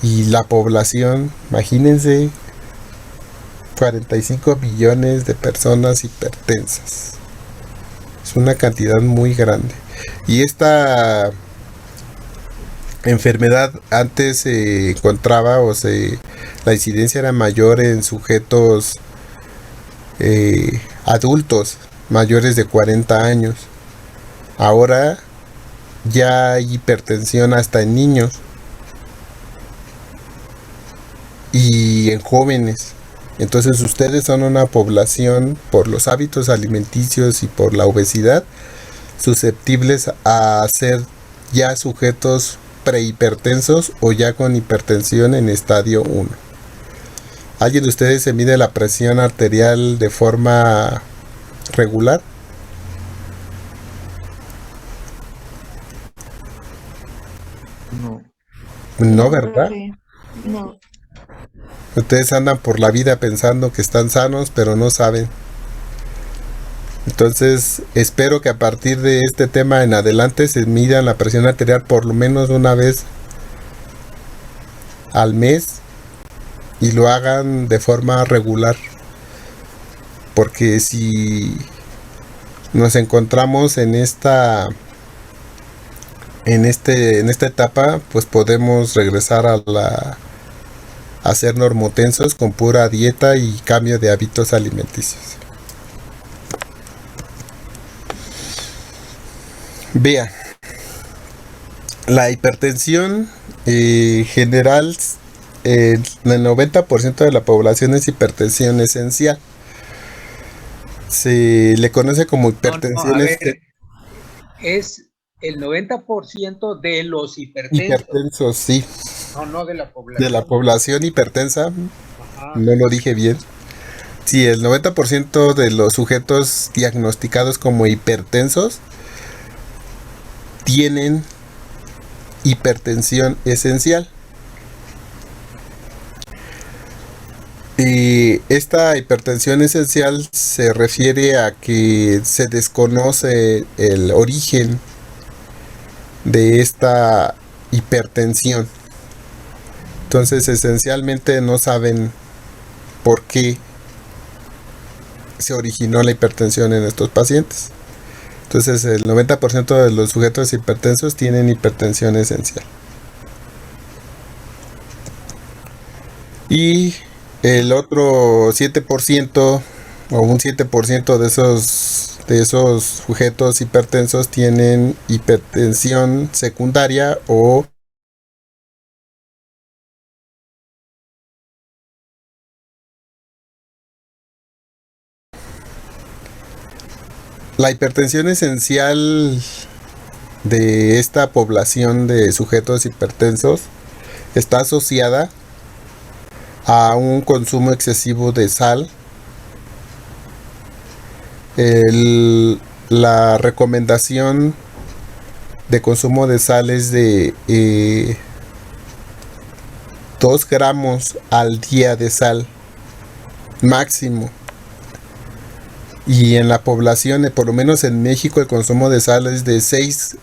y la población, imagínense, 45 millones de personas hipertensas. Es una cantidad muy grande. Y esta enfermedad antes se encontraba, la incidencia era mayor en sujetos adultos mayores de 40 años. Ahora ya hay hipertensión hasta en niños y en jóvenes. Entonces ustedes son una población, por los hábitos alimenticios y por la obesidad, susceptibles a ser ya sujetos prehipertensos o ya con hipertensión en estadio 1. ¿Alguien de ustedes se mide la presión arterial de forma regular? No. No, ¿verdad? No. Ustedes andan por la vida pensando que están sanos, pero no saben. Entonces, espero que a partir de este tema en adelante se midan la presión arterial por lo menos una vez al mes y lo hagan de forma regular. Porque si nos encontramos en esta etapa, pues podemos regresar a ser normotensos con pura dieta y cambio de hábitos alimenticios. Vean, la hipertensión general, el 90% de la población es hipertensión esencial. Se le conoce como hipertensión es el 90% de los hipertensos. Hipertensos, sí. No de la población. De la población hipertensa. Ajá. No lo dije bien. Sí, el 90% de los sujetos diagnosticados como hipertensos tienen hipertensión esencial. Y esta hipertensión esencial se refiere a que se desconoce el origen de esta hipertensión. Entonces, esencialmente no saben por qué se originó la hipertensión en estos pacientes. Entonces, el 90% de los sujetos hipertensos tienen hipertensión esencial. Y el otro 7% o un 7% de esos sujetos hipertensos tienen hipertensión secundaria o la hipertensión esencial de esta población de sujetos hipertensos está asociada a un consumo excesivo de sal. La recomendación de consumo de sal es de 2 gramos al día de sal máximo. Y en la población, por lo menos en México, el consumo de sal es de 6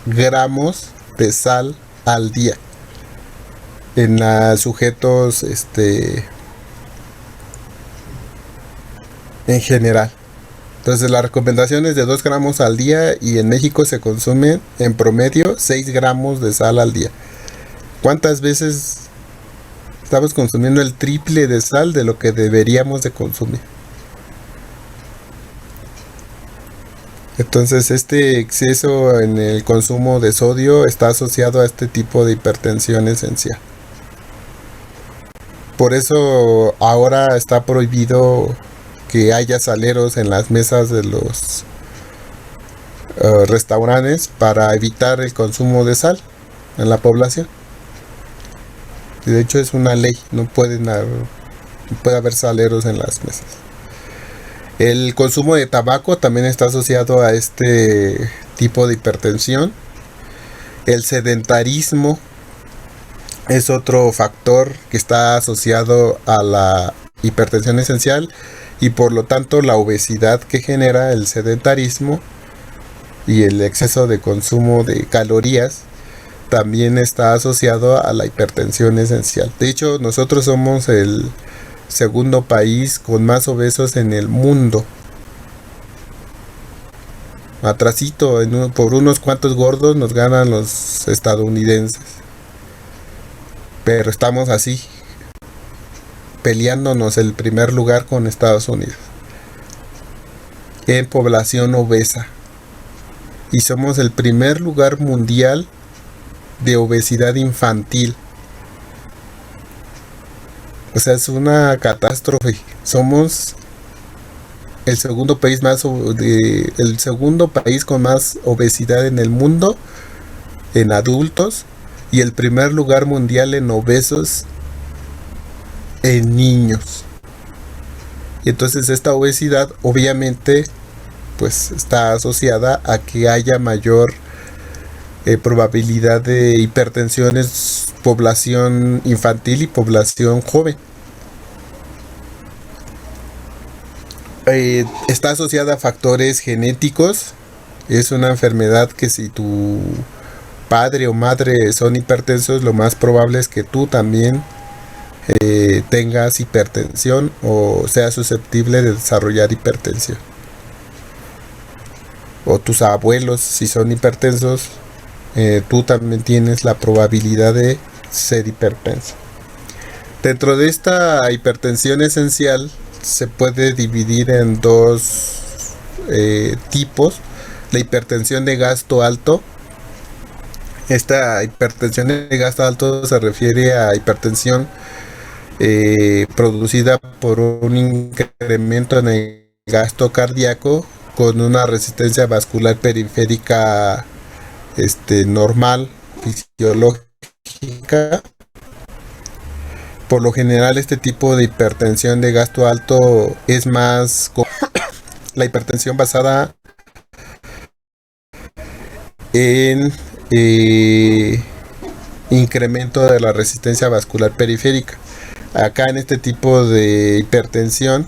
gramos de sal al día. En los sujetos en general. Entonces la recomendación es de 2 gramos al día y en México se consume en promedio 6 gramos de sal al día. ¿Cuántas veces estamos consumiendo el triple de sal de lo que deberíamos de consumir? Entonces este exceso en el consumo de sodio está asociado a este tipo de hipertensión esencial. Por eso ahora está prohibido que haya saleros en las mesas de los restaurantes para evitar el consumo de sal en la población. De hecho es una ley, no puede haber saleros en las mesas. El consumo de tabaco también está asociado a este tipo de hipertensión. El sedentarismo es otro factor que está asociado a la hipertensión esencial y por lo tanto la obesidad que genera el sedentarismo y el exceso de consumo de calorías también está asociado a la hipertensión esencial. De hecho, nosotros somos el segundo país con más obesos en el mundo. Atrasito, por unos cuantos gordos nos ganan los estadounidenses. Pero estamos así, peleándonos el primer lugar con Estados Unidos en población obesa. Y somos el primer lugar mundial de obesidad infantil. O sea, es una catástrofe. Somos el segundo país con más obesidad en el mundo en adultos y el primer lugar mundial en obesos en niños. Y entonces esta obesidad obviamente pues está asociada a que haya mayor probabilidad de hipertensiones, población infantil y población joven. Está asociada a factores genéticos. Es una enfermedad que si tu padre o madre son hipertensos, lo más probable es que tú también tengas hipertensión o seas susceptible de desarrollar hipertensión. o tus abuelos, si son hipertensos, tú también tienes la probabilidad de ser hipertenso. Dentro de esta hipertensión esencial se puede dividir en dos tipos. La hipertensión de gasto alto. Esta hipertensión de gasto alto se refiere a hipertensión producida por un incremento en el gasto cardíaco con una resistencia vascular periférica normal, fisiológica. Por lo general, este tipo de hipertensión de gasto alto es más la hipertensión basada en incremento de la resistencia vascular periférica. Acá en este tipo de hipertensión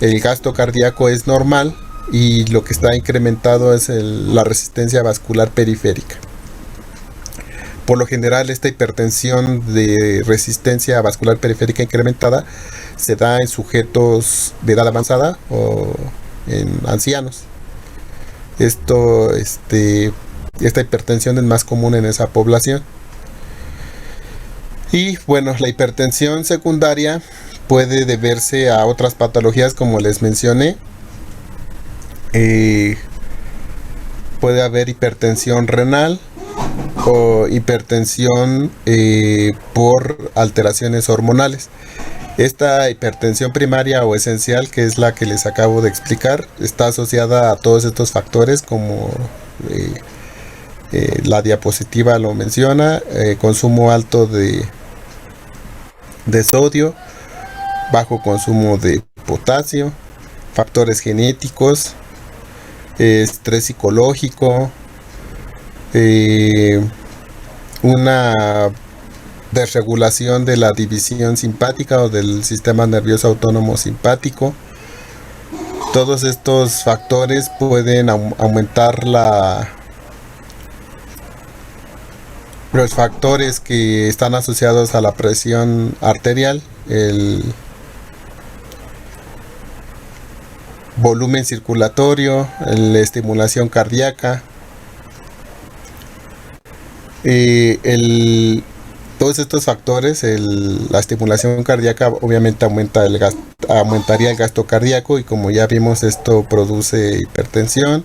el gasto cardíaco es normal y lo que está incrementado es la resistencia vascular periférica. Por lo general, esta hipertensión de resistencia vascular periférica incrementada se da en sujetos de edad avanzada o en ancianos. Esta hipertensión es más común en esa población. Y bueno, la hipertensión secundaria puede deberse a otras patologías, como les mencioné. Puede haber hipertensión renal o hipertensión por alteraciones hormonales. Esta hipertensión primaria o esencial, que es la que les acabo de explicar, está asociada a todos estos factores, como la diapositiva lo menciona: consumo alto de sodio, bajo consumo de potasio, factores genéticos, estrés psicológico, una desregulación de la división simpática o del sistema nervioso autónomo simpático. Todos estos factores pueden aumentar los factores que están asociados a la presión arterial, el volumen circulatorio, la estimulación cardíaca. Todos estos factores, la estimulación cardíaca obviamente aumentaría el gasto cardíaco, y como ya vimos, esto produce hipertensión.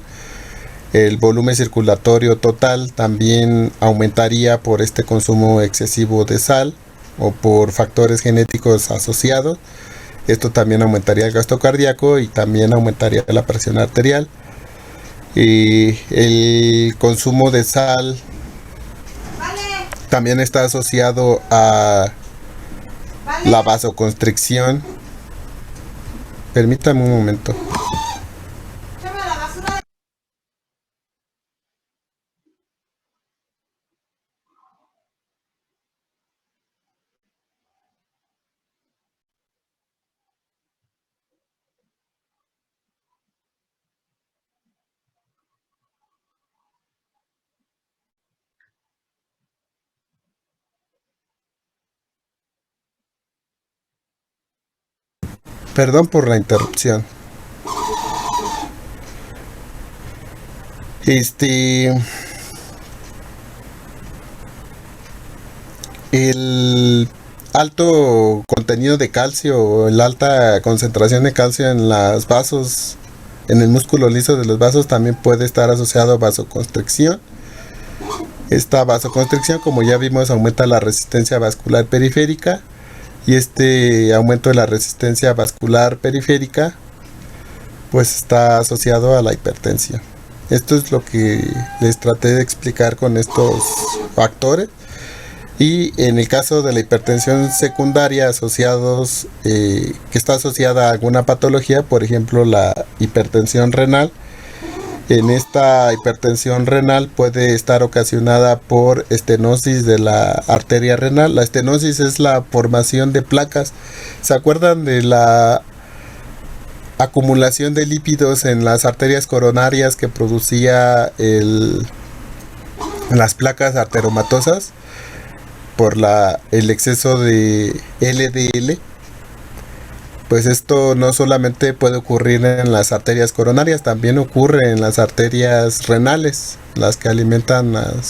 El volumen circulatorio total también aumentaría por este consumo excesivo de sal o por factores genéticos asociados. Esto también aumentaría el gasto cardíaco y también aumentaría la presión arterial. El consumo de sal también está asociado a la vasoconstricción. Permítame un momento. Perdón por la interrupción. El alto contenido de calcio o la alta concentración de calcio en los vasos, en el músculo liso de los vasos, también puede estar asociado a vasoconstricción. Esta vasoconstricción, como ya vimos, aumenta la resistencia vascular periférica, y este aumento de la resistencia vascular periférica pues está asociado a la hipertensión. Esto es lo que les traté de explicar con estos factores. Y en el caso de la hipertensión secundaria asociados, que está asociada a alguna patología, por ejemplo la hipertensión renal. En esta hipertensión renal puede estar ocasionada por estenosis de la arteria renal. La estenosis es la formación de placas. ¿Se acuerdan de la acumulación de lípidos en las arterias coronarias que producía las placas arteriomatosas por el exceso de LDL? pues esto no solamente puede ocurrir en las arterias coronarias, también ocurre en las arterias renales, las que alimentan al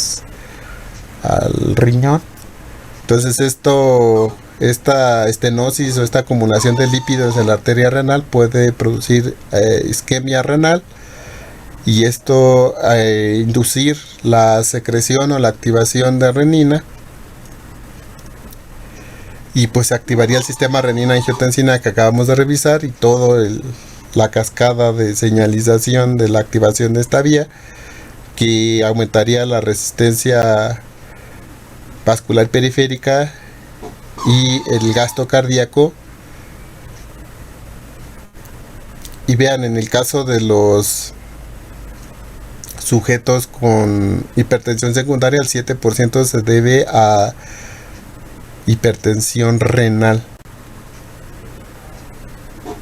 riñón. Entonces esta estenosis o esta acumulación de lípidos en la arteria renal puede producir isquemia renal, y esto inducir la secreción o la activación de renina, y pues se activaría el sistema renina-angiotensina que acabamos de revisar, y la cascada de señalización de la activación de esta vía, que aumentaría la resistencia vascular periférica y el gasto cardíaco. Y vean, en el caso de los sujetos con hipertensión secundaria, el 7% se debe a hipertensión renal.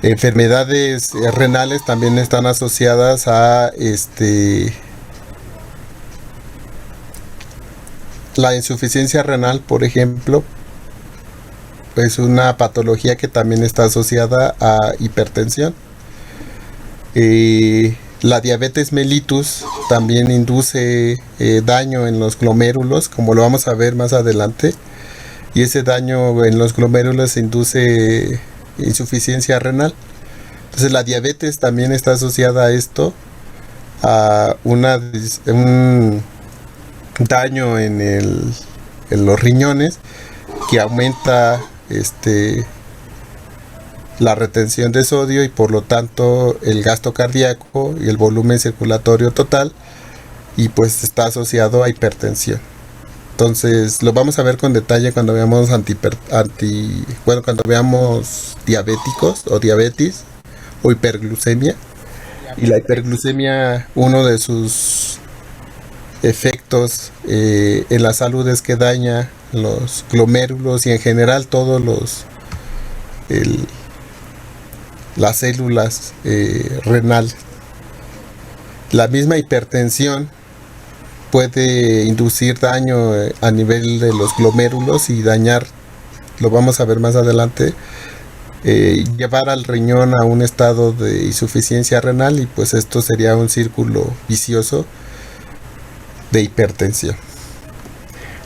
Enfermedades renales también están asociadas a la insuficiencia renal, por ejemplo, es una patología que también está asociada a hipertensión. La diabetes mellitus también induce daño en los glomérulos, como lo vamos a ver más adelante, y ese daño en los glomérulos induce insuficiencia renal. Entonces la diabetes también está asociada a esto, a un daño en los riñones, que aumenta la retención de sodio y por lo tanto el gasto cardíaco y el volumen circulatorio total, y pues está asociado a hipertensión. Entonces lo vamos a ver con detalle cuando veamos cuando veamos diabéticos o diabetes o hiperglucemia. Y la hiperglucemia, uno de sus efectos en la salud es que daña los glomérulos y en general todos las células renales. La misma hipertensión puede inducir daño a nivel de los glomérulos y dañar, lo vamos a ver más adelante, llevar al riñón a un estado de insuficiencia renal, y pues esto sería un círculo vicioso de hipertensión.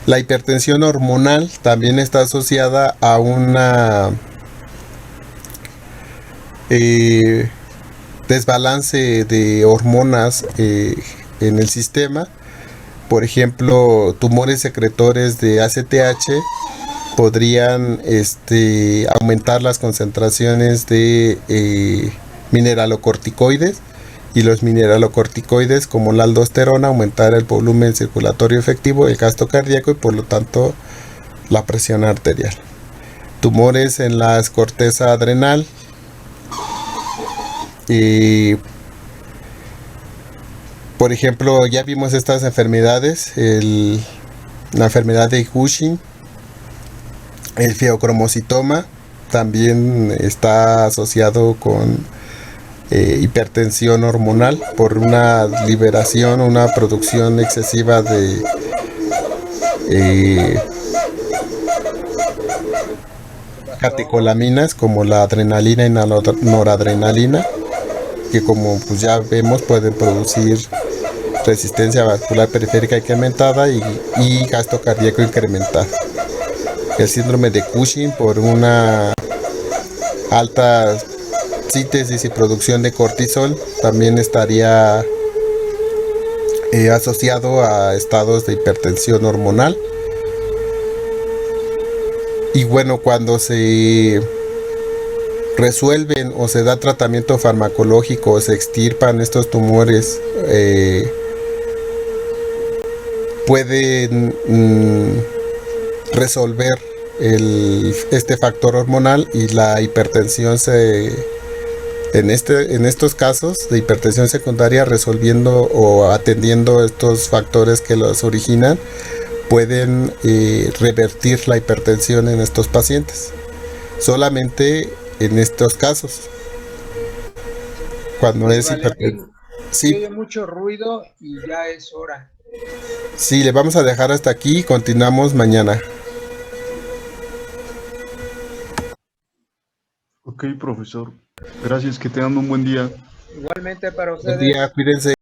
La hipertensión hormonal también está asociada a una desbalance de hormonas en el sistema. Por ejemplo, tumores secretores de ACTH podrían aumentar las concentraciones de mineralocorticoides, y los mineralocorticoides, como la aldosterona, aumentar el volumen circulatorio efectivo, el gasto cardíaco y por lo tanto la presión arterial. Tumores en la corteza adrenal, por ejemplo, ya vimos estas enfermedades, la enfermedad de Cushing, el feocromocitoma también está asociado con hipertensión hormonal por una liberación, una producción excesiva de catecolaminas como la adrenalina y la noradrenalina, que como pues ya vemos pueden producir resistencia vascular periférica incrementada y gasto cardíaco incrementado. El síndrome de Cushing por una alta síntesis y producción de cortisol también estaría asociado a estados de hipertensión hormonal. Y bueno, cuando se resuelven o se da tratamiento farmacológico o se extirpan estos tumores, pueden resolver este factor hormonal, y la hipertensión en estos casos de hipertensión secundaria, resolviendo o atendiendo estos factores que los originan, pueden revertir la hipertensión en estos pacientes. Solamente en estos casos, cuando es hipertensión. Sí. Hay mucho ruido y ya es hora. Sí, le vamos a dejar hasta aquí y continuamos mañana. Ok. Ok, profesor. Gracias, que tengan un buen día. Igualmente para Buen ustedes. día, cuídense.